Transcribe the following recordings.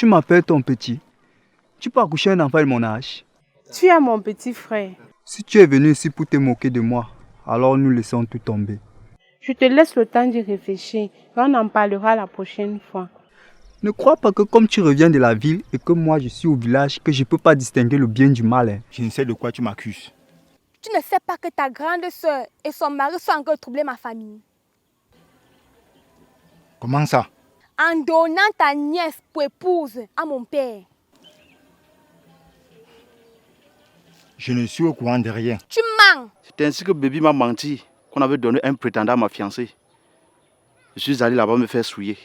tu m'appelles ton petit. Tu peux accoucher un enfant de mon âge. Tu es mon petit frère. Si tu es venu ici pour te moquer de moi, alors nous laissons tout tomber. Je te laisse le temps d'y réfléchir. On en parlera la prochaine fois. Ne crois pas que comme tu reviens de la ville et que moi je suis au village, que je ne peux pas distinguer le bien du mal. Hein. Je ne sais de quoi tu m'accuses. Tu ne sais pas que ta grande sœur et son mari sont encore troublés ma famille. Comment ça? En donnant ta nièce pour épouse à mon père. Je ne suis au courant de rien. Tu mens. C'est ainsi que Baby m'a menti qu'on avait donné un prétendant à ma fiancée. Je suis allé là-bas me faire souiller.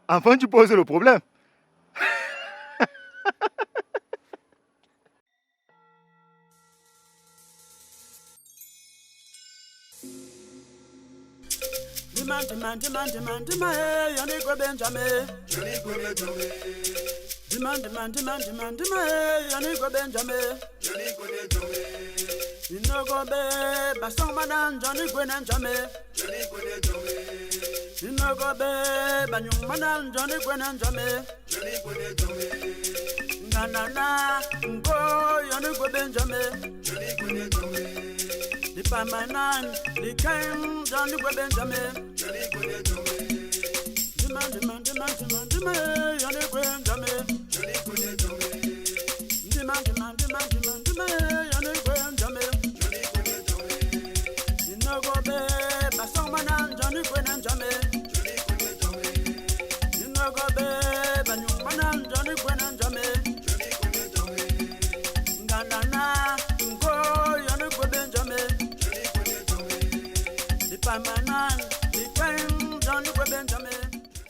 Enfin, tu poses le problème.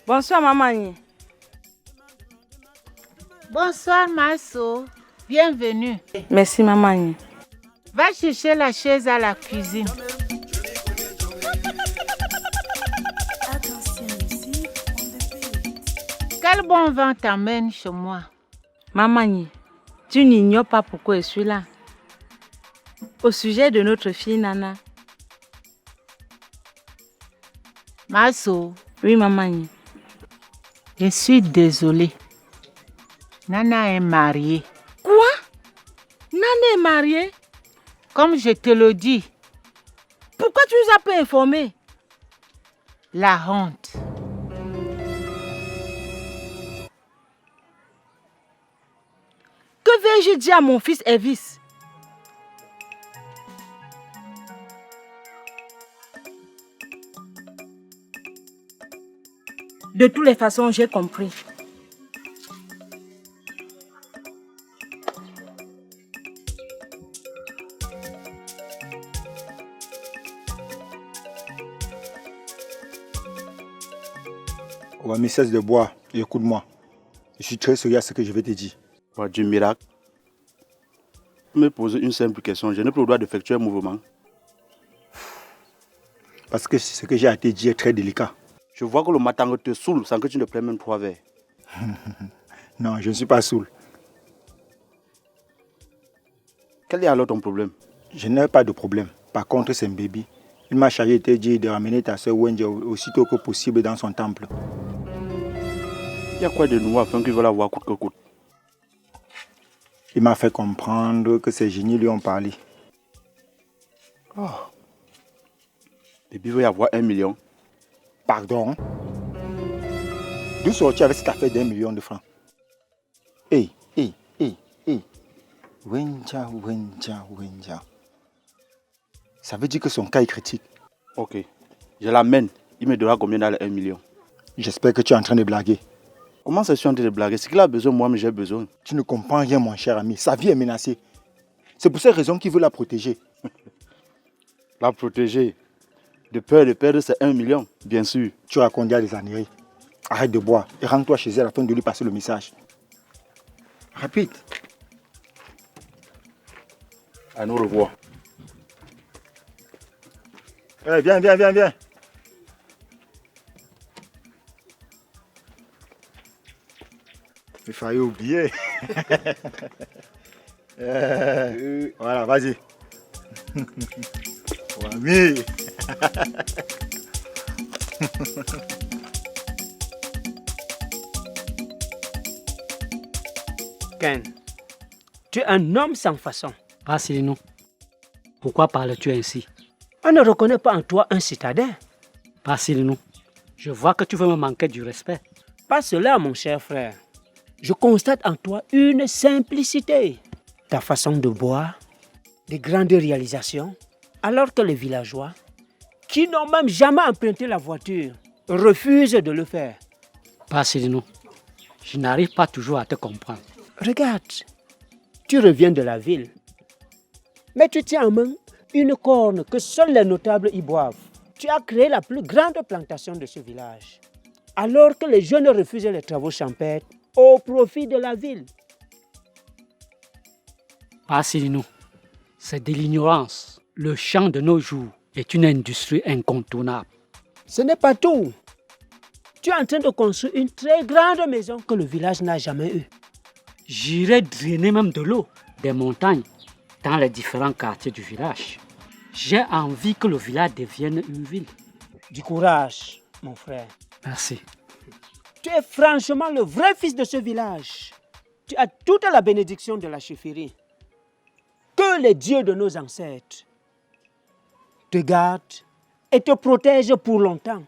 Bonsoir, maman. Bonsoir, Masso. Bienvenue. Merci, maman. Va chercher la chaise à la cuisine. Quel bon vent t'amène chez moi? Maman, tu n'ignores pas pourquoi je suis là. Au sujet de notre fille Nana. Masso. Oui, maman. Je suis désolée. Nana est mariée. Quoi? Nana est mariée? Comme je te le dis. Pourquoi tu nous as pas informé? La honte. Que vais-je dire à mon fils Elvis? De toutes les façons, j'ai compris. On va me cesse de boire et écoute-moi. Je suis très sérieux à ce que je vais te dire. Par du miracle. Me poser une simple question. Je n'ai pas le droit d'effectuer un mouvement. Parce que ce que j'ai à te dire est très délicat. Je vois que le matango te saoule sans que tu ne prennes même 3 verres. Non, je ne suis pas saoul. Quel est alors ton problème? Je n'ai pas de problème. Par contre, c'est un bébé. Il m'a chargé de te dire de ramener ta soeur Wendy aussitôt que possible dans son temple. Il y a quoi de nouveau afin qu'il veut la voir coûte que coûte? Il m'a fait comprendre que ses génies lui ont parlé. Oh. Bébé veut y avoir 1 million. Pardon? D'où sors-tu avec cette affaire d'1 million de francs? Hey. Wenja. Ça veut dire que son cas est critique. Ok. Je l'amène. Il me donnera combien dans les 1 million? J'espère que tu es en train de blaguer. Comment ça, je suis en train de blaguer? C'est qu'il a besoin, moi, mais j'ai besoin. Tu ne comprends rien, mon cher ami. Sa vie est menacée. C'est pour cette raison qu'il veut la protéger. La protéger? De peur de perdre ces 1 million, bien sûr. Tu racontes des âneries. Arrête de boire et rends-toi chez elle afin de lui passer le message. Rapide. À nous revoir. Hey, viens. Il fallait oublier. Voilà, vas-y. Oui. africaine. Tu es un homme sans façon. Passilino, pourquoi parles-tu ainsi? On ne reconnaît pas en toi un citadin. Passilino, je vois que tu veux me manquer du respect. Pas cela, mon cher frère. Je constate en toi une simplicité. Ta façon de boire, des grandes réalisations, alors que les villageois, qui n'ont même jamais emprunté la voiture, refusent de le faire. Passilino, je n'arrive pas toujours à te comprendre. Regarde, tu reviens de la ville, mais tu tiens en main une corne que seuls les notables y boivent. Tu as créé la plus grande plantation de ce village, alors que les jeunes refusent les travaux champêtres au profit de la ville. Passilino, c'est de l'ignorance. Le champ de nos jours est une industrie incontournable. Ce n'est pas tout. Tu es en train de construire une très grande maison que le village n'a jamais eue. J'irai drainer même de l'eau des montagnes dans les différents quartiers du village. J'ai envie que le village devienne une ville. Du courage, mon frère. Merci. Tu es franchement le vrai fils de ce village. Tu as toute la bénédiction de la chefferie. Que les dieux de nos ancêtres te gardent et te protègent pour longtemps,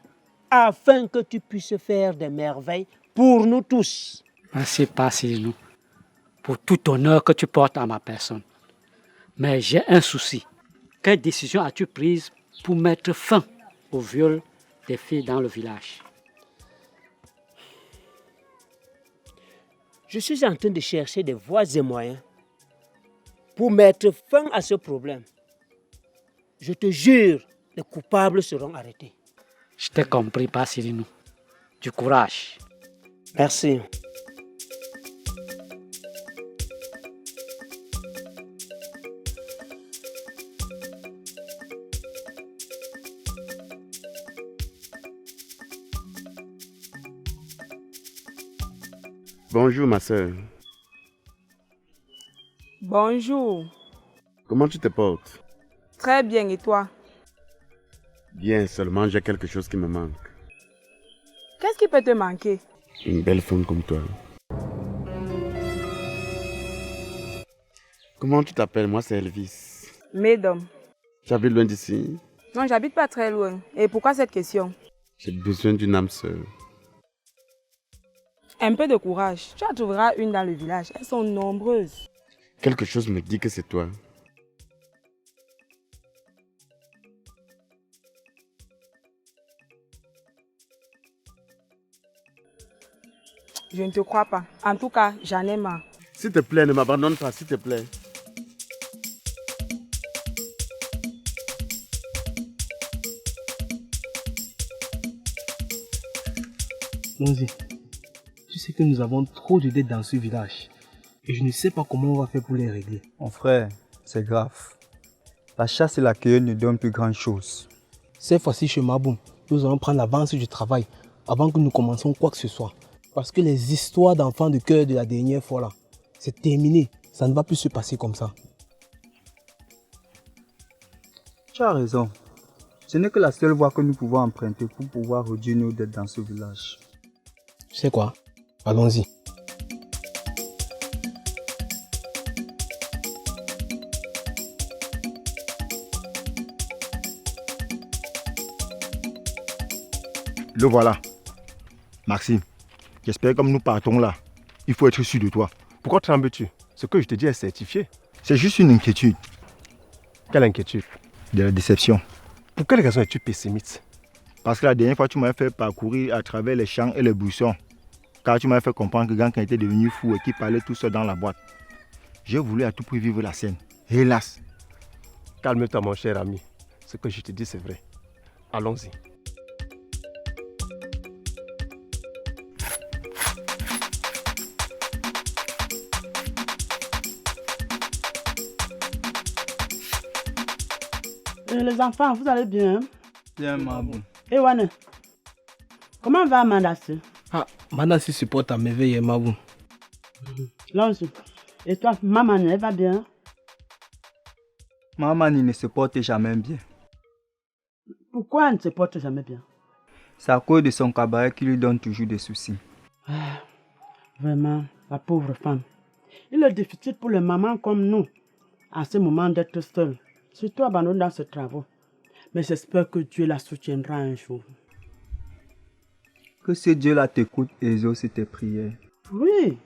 afin que tu puisses faire des merveilles pour nous tous. Merci, Passilino, pour tout honneur que tu portes à ma personne. Mais j'ai un souci. Quelle décision as-tu prise pour mettre fin au viol des filles dans le village? Je suis en train de chercher des voies et moyens pour mettre fin à ce problème. Je te jure, les coupables seront arrêtés. Je t'ai compris, Passilino. Du courage. Merci. Bonjour ma sœur. Bonjour. Comment tu te portes? Très bien, et toi? Bien, seulement j'ai quelque chose qui me manque. Qu'est-ce qui peut te manquer? Une belle femme comme toi. Comment tu t'appelles? Moi c'est Elvis. Mesdames. Tu habites loin d'ici? Non, j'habite pas très loin. Et pourquoi cette question? J'ai besoin d'une âme sœur. Un peu de courage. Tu en trouveras une dans le village. Elles sont nombreuses. Quelque chose me dit que c'est toi. Je ne te crois pas. En tout cas, j'en ai marre. S'il te plaît, ne m'abandonne pas, s'il te plaît. Allons-y. Tu sais que nous avons trop de dettes dans ce village. Et je ne sais pas comment on va faire pour les régler. Mon frère, c'est grave. La chasse et la cueillette ne donnent plus grand chose. Cette fois-ci, chez Maboum, nous allons prendre l'avance du travail avant que nous commencions quoi que ce soit. Parce que les histoires d'enfants de cœur de la dernière fois là, c'est terminé. Ça ne va plus se passer comme ça. Tu as raison. Ce n'est que la seule voie que nous pouvons emprunter pour pouvoir réduire nos dettes dans ce village. Tu sais quoi? Allons-y. Le voilà. Maxime, j'espère que comme nous partons là, il faut être sûr de toi. Pourquoi trembles-tu? Ce que je te dis est certifié. C'est juste une inquiétude. Quelle inquiétude? De la déception. Pour quelle raison es-tu pessimiste? Parce que la dernière fois, tu m'as fait parcourir à travers les champs et les buissons. Car tu m'as fait comprendre que Gankan était devenu fou et qu'il parlait tout seul dans la boîte. J'ai voulu à tout prix vivre la scène. Hélas. Calme-toi mon cher ami. Ce que je te dis c'est vrai. Allons-y. Les enfants, vous allez bien? Bien, Mabou. Et Wane, comment va Mandassi? Ah, Mandassi se porte à merveille, Mabou. Lonzo, et toi, maman, elle va bien? Maman ne se porte jamais bien. Pourquoi elle ne se porte jamais bien? C'est à cause de son cabaret qui lui donne toujours des soucis. Ah, vraiment, la pauvre femme. Il est difficile pour les mamans comme nous, à ce moment d'être seules, surtout abandonnées dans ces travaux. Mais j'espère que Dieu la soutiendra un jour. Que ce Dieu-là t'écoute et exauce tes prières. Oui,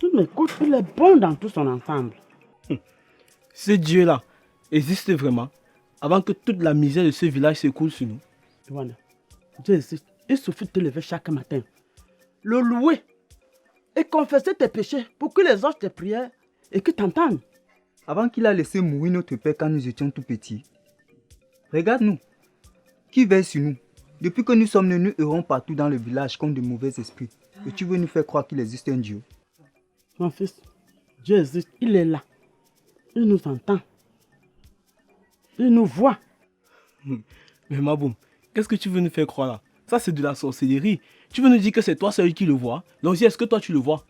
il m'écoute, il est bon dans tout son ensemble. Ce Dieu-là existe vraiment avant que toute la misère de ce village s'écoule sur nous. Voilà. Dieu existe. Il suffit de te lever chaque matin, le louer et confesser tes péchés pour que les anges te prières et que t'entendent. Avant qu'il a laissé mourir notre père quand nous étions tout petits. Regarde-nous. Qui veille sur nous? Depuis que nous sommes nés, nous errons partout dans le village comme de mauvais esprits. Et tu veux nous faire croire qu'il existe un Dieu? Mon fils, Dieu existe, il est là. Il nous entend. Il nous voit. Mais Maboum, qu'est-ce que tu veux nous faire croire là? Ça c'est de la sorcellerie. Tu veux nous dire que c'est toi seul qui le vois? Donc est-ce que toi tu le vois?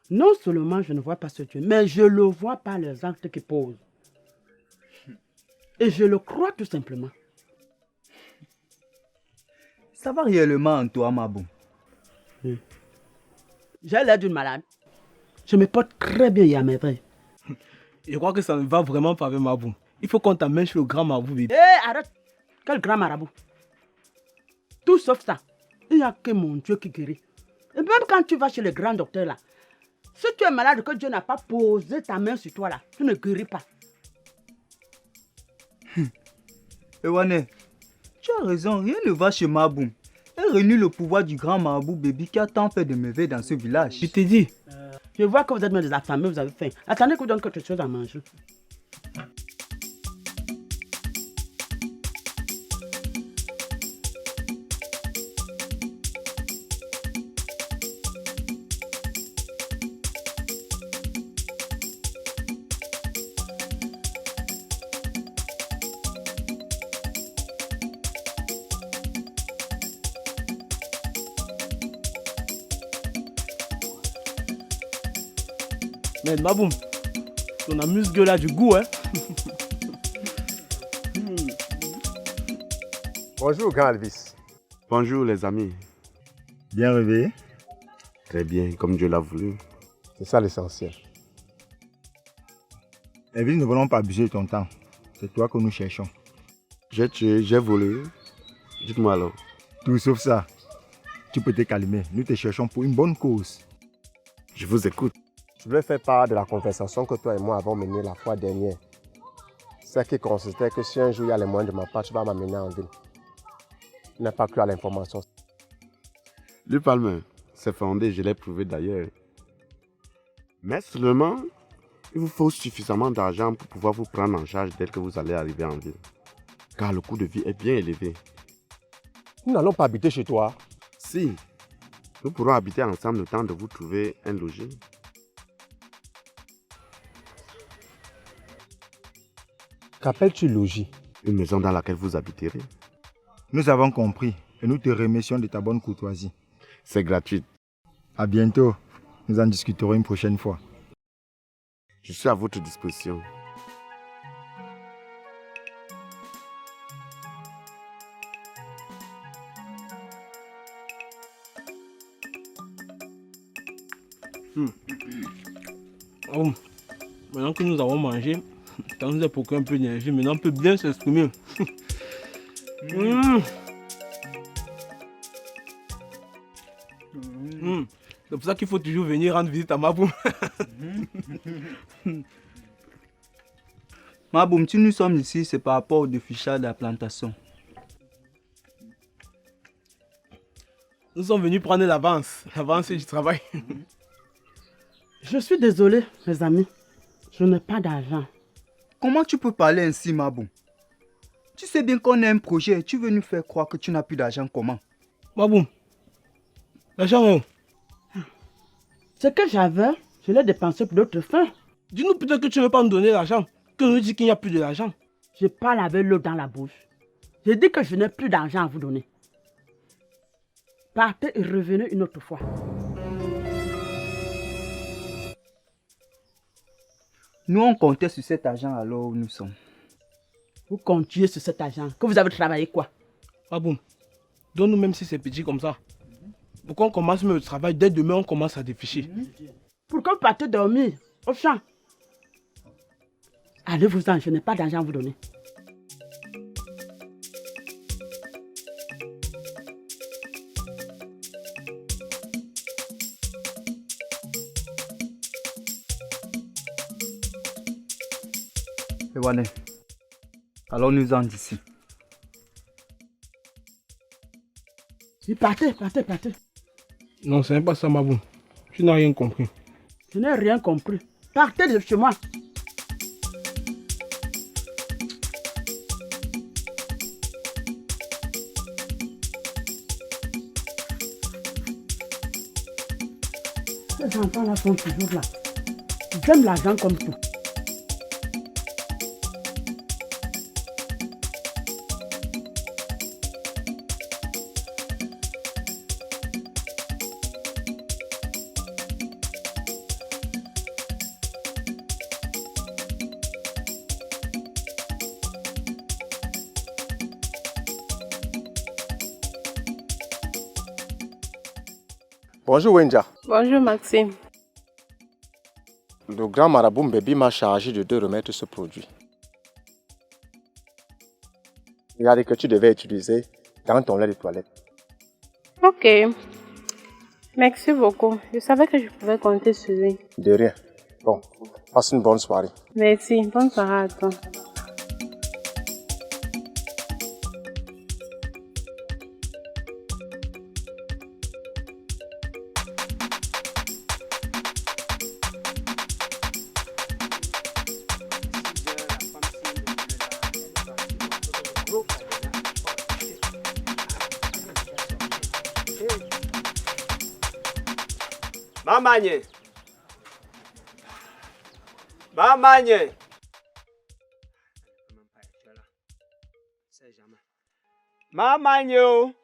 Non seulement je ne vois pas ce Dieu, mais je le vois par les actes qu'il pose. Et je le crois tout simplement. Ça va réellement en toi, Maboum. J'ai l'air d'une malade. Je me porte très bien et à merveille. Je crois que ça ne va vraiment pas avec Maboum. Il faut qu'on t'amène chez le grand marabout, bébé. Hé, arrête! Quel grand marabout? Tout sauf ça. Il n'y a que mon Dieu qui guérit. Et même quand tu vas chez le grand docteur là, si tu es malade que Dieu n'a pas posé ta main sur toi là, tu ne guéris pas. Ewane, tu as raison, rien ne va chez Maboum. Elle renie le pouvoir du grand marabout bébé qui a tant fait de merveilles dans ce village. Je t'ai dit. Je vois que vous êtes bien des affamés, vous avez faim. Attendez que je vous donne quelque chose à manger. Mais Maboum, ton amuse-gueule a du goût, hein? Bonjour, grand Elvis. Bonjour les amis. Bien réveillé? Très bien, comme Dieu l'a voulu. C'est ça l'essentiel. Elvis, ne voulons pas abuser de ton temps. C'est toi que nous cherchons. J'ai tué, j'ai volé. Dites-moi alors. Tout sauf ça. Tu peux te calmer. Nous te cherchons pour une bonne cause. Je vous écoute. Je voulais faire part de la conversation que toi et moi avons menée la fois dernière. C'est qui consistait que si un jour il y a les moyens de ma part, tu vas m'amener en ville. Je n'ai pas cru à l'information. Le Palmer, c'est fondé, je l'ai prouvé d'ailleurs. Mais seulement, il vous faut suffisamment d'argent pour pouvoir vous prendre en charge dès que vous allez arriver en ville. Car le coût de vie est bien élevé. Nous n'allons pas habiter chez toi. Si, nous pourrons habiter ensemble le temps de vous trouver un logis. Qu'appelles-tu logis? Une maison dans laquelle vous habiterez. Nous avons compris et nous te remercions de ta bonne courtoisie. C'est gratuit. À bientôt. Nous en discuterons une prochaine fois. Je suis à votre disposition. Oh, maintenant que nous avons mangé, ça nous a procuré un peu d'énergie. Maintenant, on peut bien s'exprimer. C'est pour ça qu'il faut toujours venir rendre visite à Maboum. Maboum, si nous sommes ici, c'est par rapport au défichage de la plantation. Nous sommes venus prendre l'avance du travail. Je suis désolé, mes amis. Je n'ai pas d'argent. Comment tu peux parler ainsi, Maboum? Tu sais bien qu'on a un projet et tu veux nous faire croire que tu n'as plus d'argent, comment? Maboum, l'argent est où? Ce que j'avais, je l'ai dépensé pour d'autres fins. Dis-nous peut-être que tu ne veux pas nous donner l'argent, que nous dis qu'il n'y a plus de l'argent. Je parle avec l'eau dans la bouche. Je dis que je n'ai plus d'argent à vous donner. Partez et revenez une autre fois. Nous, on comptait sur cet argent alors où nous sommes. Vous comptiez sur cet argent. Que vous avez travaillé quoi? Maboum, donne-nous même si c'est petit comme ça. Pour qu'on commence même le travail, dès demain, on commence à déficher. pour que vous partiez dormir au champ. Allez-vous-en, je n'ai pas d'argent à vous donner. Ewane, allons-nous-en d'ici. Oui, partez. Non, ce n'est pas ça, Mabou. Tu n'as rien compris. Je n'ai rien compris. Partez de chez moi. Ces enfants-là sont toujours là. Ils aiment l'argent comme tout. Bonjour Wenja. Bonjour Maxime. Le grand marabout Mbébi m'a chargé de te remettre ce produit. Il a dit que tu devais utiliser dans ton lait de toilette. Ok. Merci beaucoup. Je savais que je pouvais compter sur lui. De rien. Bon, passe une bonne soirée. Merci. Bonne soirée à toi. Mamanye. Mamanye. Mamanye.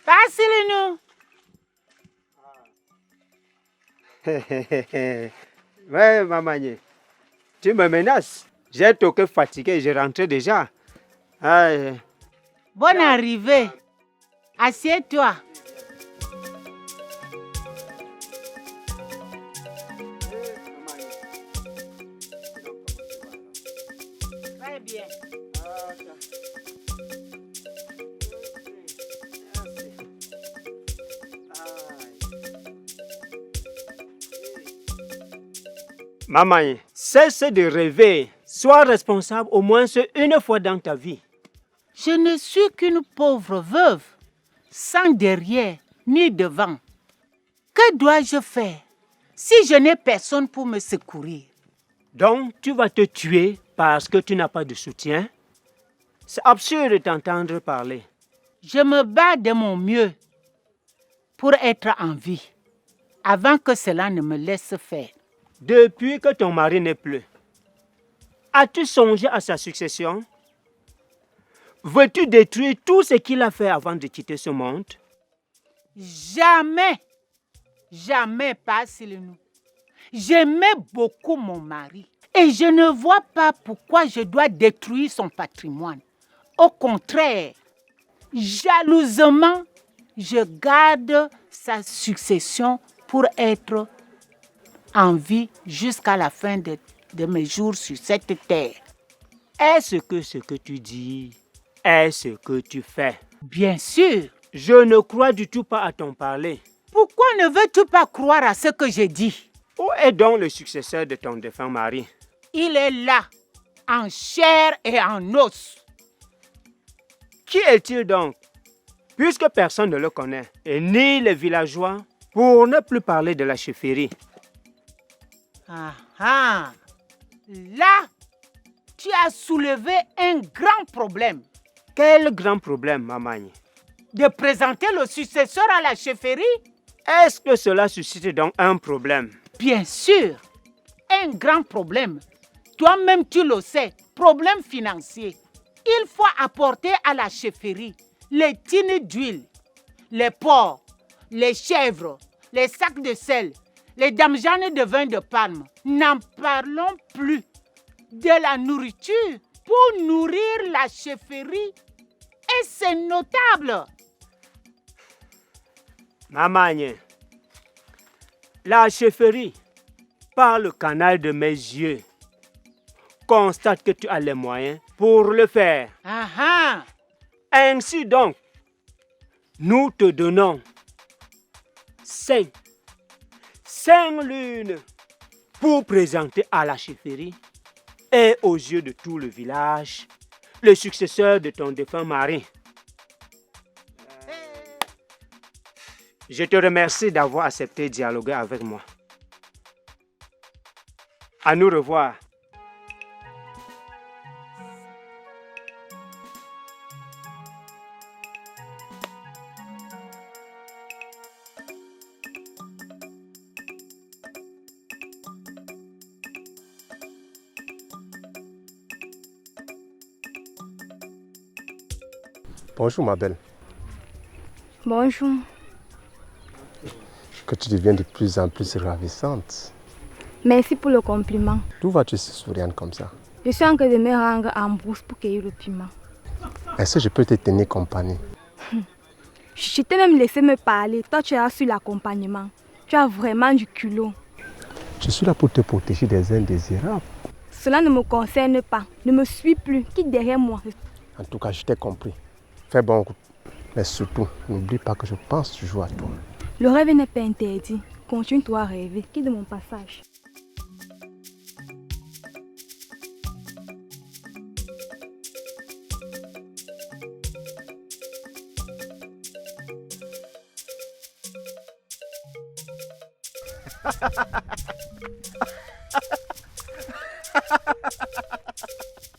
Facile-nous. Ouais, Mamanye. Tu me menaces. J'ai toqué fatigué, je rentrais déjà. Aïe. Bonne arrivée. Assieds-toi. Très bien. Maman, cesse de rêver. Sois responsable au moins une fois dans ta vie. Je ne suis qu'une pauvre veuve, sans derrière ni devant. Que dois-je faire si je n'ai personne pour me secourir? Donc, tu vas te tuer parce que tu n'as pas de soutien? C'est absurde de t'entendre parler. Je me bats de mon mieux pour être en vie, avant que cela ne me laisse faire. Depuis que ton mari n'est plus, as-tu songé à sa succession? Veux-tu détruire tout ce qu'il a fait avant de quitter ce monde? Jamais, jamais, pas nous. J'aimais beaucoup mon mari et je ne vois pas pourquoi je dois détruire son patrimoine. Au contraire, jalousement, je garde sa succession pour être en vie jusqu'à la fin de mes jours sur cette terre. Est-ce que ce que tu dis est ce que tu fais? Bien sûr. Je ne crois du tout pas à ton parler. Pourquoi ne veux-tu pas croire à ce que j'ai dit? Où est donc le successeur de ton défunt mari? Il est là, en chair et en os. Qui est-il donc? Puisque personne ne le connaît, et ni les villageois, pour ne plus parler de la chefferie. Ah ah! Là, tu as soulevé un grand problème. Quel grand problème, Mamagne? De présenter le successeur à la chefferie? Est-ce que cela suscite donc un problème? Bien sûr, un grand problème. Toi-même, tu le sais, problème financier. Il faut apporter à la chefferie les tines d'huile, les porcs, les chèvres, les sacs de sel, les damjanes de vin de palme. N'en parlons plus. De la nourriture pour nourrir la chefferie Et c'est notable. Mamagne, la chefferie, par le canal de mes yeux, constate que tu as les moyens pour le faire. Ainsi donc, nous te donnons 5 lunes pour présenter à la chefferie et aux yeux de tout le village le successeur de ton défunt mari. Je te remercie d'avoir accepté de dialoguer avec moi. À nous revoir. Bonjour ma belle. Bonjour. Que tu deviens de plus en plus ravissante. Merci pour le compliment. D'où vas-tu si souriante comme ça? Je suis en train de me rendre en brousse pour cueillir le piment. Est-ce que je peux te tenir compagnie? Je t'ai même laissé me parler. Toi, tu as su l'accompagnement. Tu as vraiment du culot. Je suis là pour te protéger des indésirables. Cela ne me concerne pas. Ne me suis plus. Quitte derrière moi. En tout cas, je t'ai compris. Fais bon coup. Mais surtout, n'oublie pas que je pense toujours à toi. Le rêve n'est pas interdit. Continue-toi à rêver. Quitte de mon passage.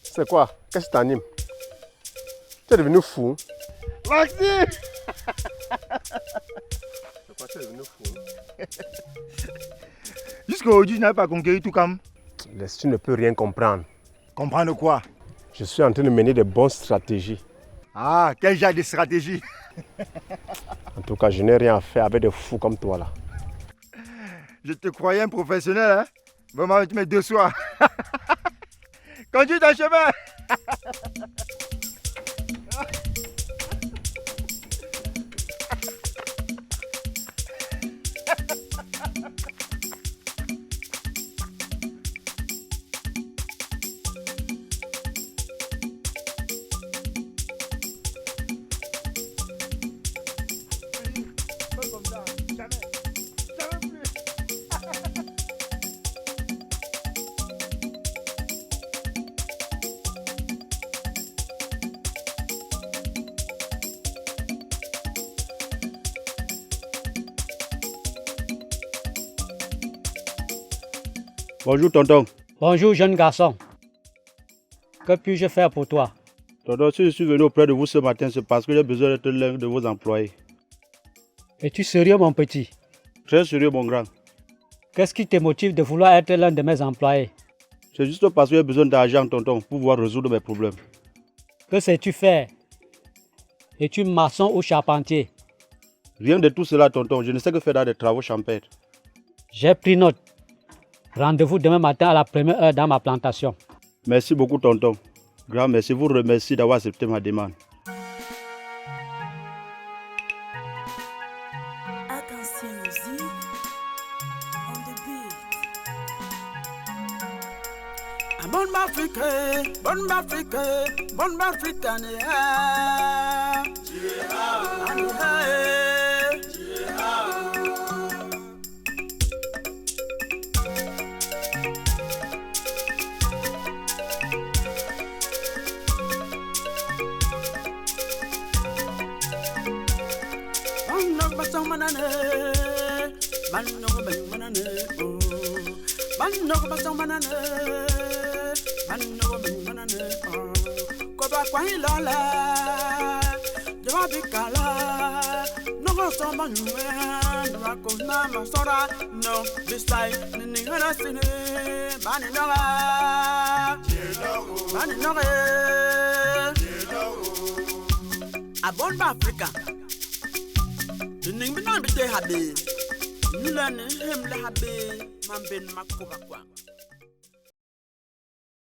C'est quoi? Qu'est-ce qui t'anime? Tu es devenu fou? Maxime! Pourquoi tu es devenu fou? Jusqu'à aujourd'hui, je n'avais pas conquéri tout comme. Laisse, tu ne peux rien comprendre. Comprendre quoi? Je suis en train de mener de bonnes stratégies. Ah, quel genre de stratégie? En tout cas, je n'ai rien à faire avec des fous comme toi là. Je te croyais un professionnel, hein? Vraiment, tu mets deux soirs. Conduis ton chemin. Bonjour, tonton. Bonjour, jeune garçon. Que puis-je faire pour toi? Tonton, si je suis venu auprès de vous ce matin, c'est parce que j'ai besoin d'être l'un de vos employés. Es-tu sérieux, mon petit? Très sérieux, mon grand. Qu'est-ce qui te motive de vouloir être l'un de mes employés? C'est juste parce que j'ai besoin d'argent, tonton, pour pouvoir résoudre mes problèmes. Que sais-tu faire? Es-tu maçon ou charpentier? Rien de tout cela, tonton. Je ne sais que faire dans des travaux champêtres. J'ai pris note. Rendez-vous demain matin à la première heure dans ma plantation. Merci beaucoup, tonton. Grand merci. Vous remercie d'avoir accepté ma demande. Attention musique, on the beat. Bonne Afrique, bonne africaine. A bonne Africa. Ning binan bi te habe. Nula ne hem la habe man ben makuba kwa.